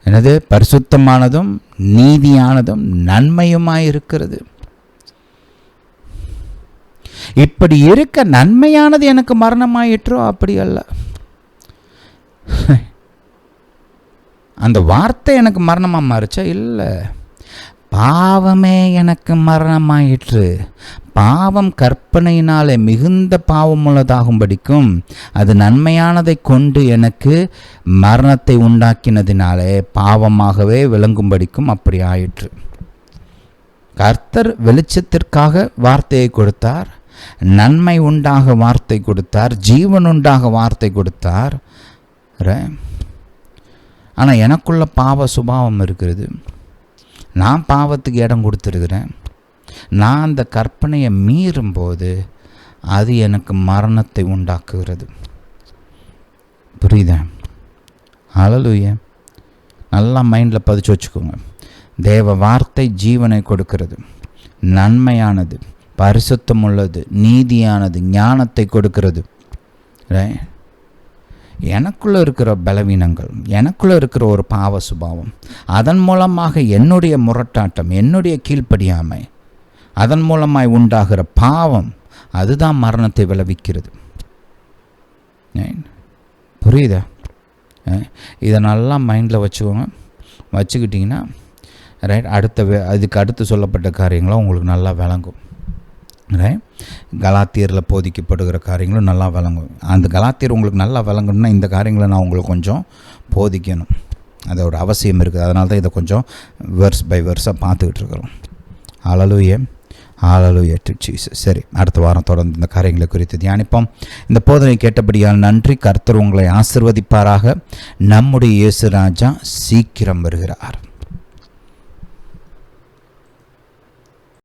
என்னது? பரிசுத்தமானதும் நீதியானதும் நன்மையுமாய் இருக்கிறது. இப்படி இருக்க நன்மையானது எனக்கு மரணமாயிற்றோ? அப்படி அல்ல. அந்த வார்த்தை எனக்கு மரணமாக மாறிச்சா? இல்லை, பாவமே எனக்கு மரணமாயிற்று, பாவம் கற்பனையினாலே மிகுந்த பாவமுள்ளதாகும்படிக்கும் அது நன்மையானதை கொண்டு எனக்கு மரணத்தை உண்டாக்கினதினாலே பாவமாகவே விளங்கும்படிக்கும் அப்படி ஆயிற்று. கர்த்தர் வெளிச்சத்திற்காக வார்த்தையை கொடுத்தார், நன்மை உண்டாக வார்த்தை கொடுத்தார், ஜீவன் உண்டாக வார்த்தை கொடுத்தார். ஆனால் எனக்குள்ள பாவ சுபாவம் இருக்கிறது. நான் பாவத்துக்கு இடம் கொடுத்துருக்கிறேன். நான் அந்த கற்பனையை மீறும்போது அது எனக்கு மரணத்தை உண்டாக்குகிறது. புரியுதா? ஹல்லேலூயா. நல்லா மைண்டில் பதிச்சு வச்சுக்கோங்க. தேவ வார்த்தை ஜீவனை கொடுக்கிறது, நன்மையானது, பரிசுத்தம் உள்ளது, நீதியானது, ஞானத்தை கொடுக்கிறது. எனக்குள்ளே இருக்கிற பலவீனங்கள், எனக்குள்ளே இருக்கிற ஒரு பாவ சுபாவம், அதன் மூலமாக என்னுடைய முரட்டாட்டம், என்னுடைய கீழ்ப்படியாமை, அதன் மூலமாய் உண்டாகிற பாவம், அதுதான் மரணத்தை விளைவிக்கிறது. புரியுதா? இதை நல்லா மைண்டில் வச்சுக்கோங்க. வச்சுக்கிட்டிங்கன்னா அதுக்கு அடுத்து சொல்லப்பட்ட காரியங்களும் உங்களுக்கு நல்லா விளங்கும். கலாத்தியரில் போதிக்கப்படுகிற காரியங்களும் நல்லா விளங்கும். அந்த கலாத்தியர் உங்களுக்கு நல்லா விளங்கணும்னா இந்த காரியங்களை நான் உங்களுக்கு கொஞ்சம் போதிக்கணும், அதோட அவசியம் இருக்குது. அதனால தான் இதை கொஞ்சம் வெர்ஸ் பை வெர்ஸாக பார்த்துக்கிட்டு இருக்கிறோம். ஹல்லேலூயா, ஹல்லேலூயா டு ஜீசஸ். சரி, அடுத்த வாரம் தொடர்ந்து இந்த காரியங்களை குறித்து தியானிப்போம். இந்த போதனை கேட்டபடியால் நன்றி. கர்த்தர் உங்களை ஆசீர்வதிப்பாராக. நம்முடைய இயேசு ராஜா சீக்கிரம் வருகிறார்.